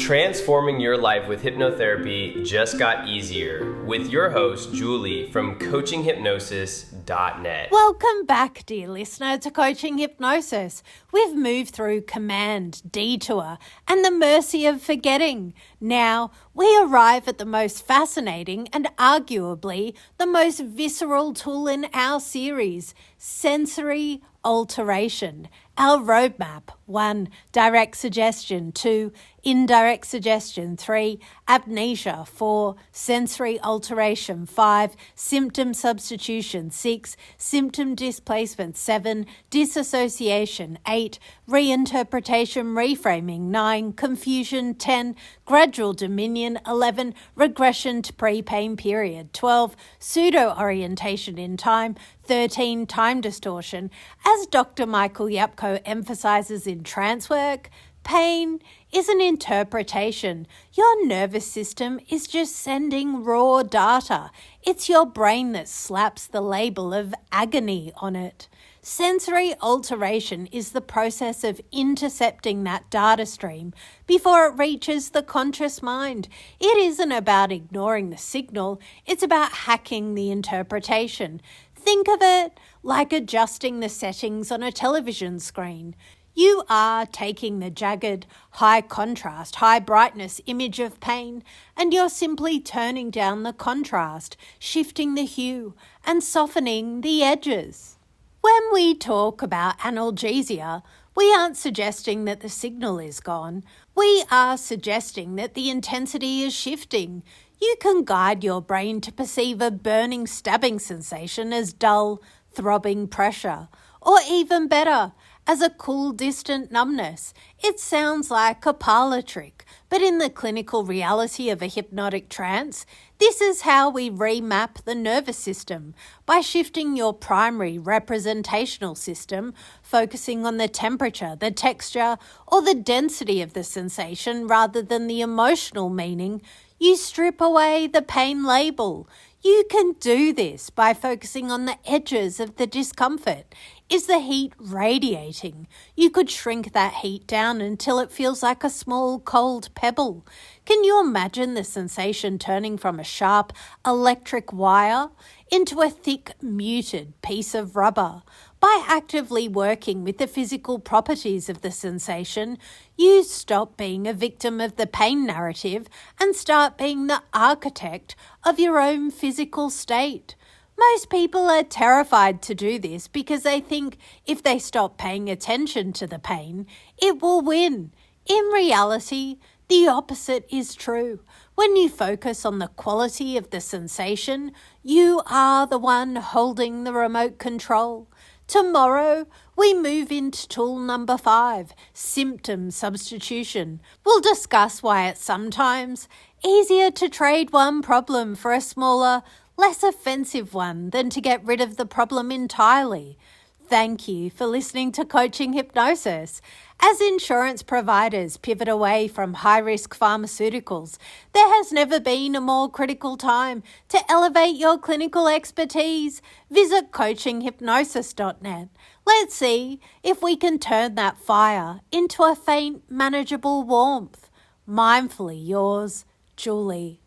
Transforming your life with hypnotherapy just got easier with your host, Julie from CoachingHypnosis.net. Welcome back, dear listener, to Coaching Hypnosis. We've moved through command, detour, and the mercy of forgetting. Now, we arrive at the most fascinating and arguably the most visceral tool in our series, sensory alteration. Our roadmap: 1. Direct suggestion. 2. Indirect suggestion. 3. Amnesia. 4. Sensory alteration. 5. Symptom substitution. 6. Symptom displacement. 7. Disassociation. 8. Reinterpretation reframing. 9. Confusion. 10. Gradual dominion. 11. Regression to pre-pain period. 12. Pseudo-orientation in time. 13. Time distortion. As Dr. Michael Yapko emphasizes in trance work, pain is an interpretation. Your nervous system is just sending raw data. It's your brain that slaps the label of agony on it. Sensory alteration is the process of intercepting that data stream before it reaches the conscious mind. It isn't about ignoring the signal, it's about hacking the interpretation. Think of it like adjusting the settings on a television screen. You are taking the jagged, high contrast, high brightness image of pain, and you're simply turning down the contrast, shifting the hue, and softening the edges. When we talk about analgesia, we aren't suggesting that the signal is gone. We are suggesting that the intensity is shifting. You can guide your brain to perceive a burning, stabbing sensation as dull, throbbing pressure, or even better, as a cool, distant numbness. It sounds like a parlor trick, but in the clinical reality of a hypnotic trance, this is how we remap the nervous system, by shifting your primary representational system, focusing on the temperature, the texture, or the density of the sensation rather than the emotional meaning. You strip away the pain label. You can do this by focusing on the edges of the discomfort. Is the heat radiating? You could shrink that heat down until it feels like a small cold pebble. Can you imagine the sensation turning from a sharp electric wire into a thick, muted piece of rubber? By actively working with the physical properties of the sensation, you stop being a victim of the pain narrative and start being the architect of your own physical state. Most people are terrified to do this because they think if they stop paying attention to the pain, it will win. In reality, the opposite is true. When you focus on the quality of the sensation, you are the one holding the remote control. Tomorrow, we move into tool number 5, symptom substitution. We'll discuss why it's sometimes easier to trade one problem for a smaller, less offensive one than to get rid of the problem entirely. Thank you for listening to Coaching Hypnosis. As insurance providers pivot away from high-risk pharmaceuticals, there has never been a more critical time to elevate your clinical expertise. Visit CoachingHypnosis.net. Let's see if we can turn that fire into a faint, manageable warmth. Mindfully yours, Julie.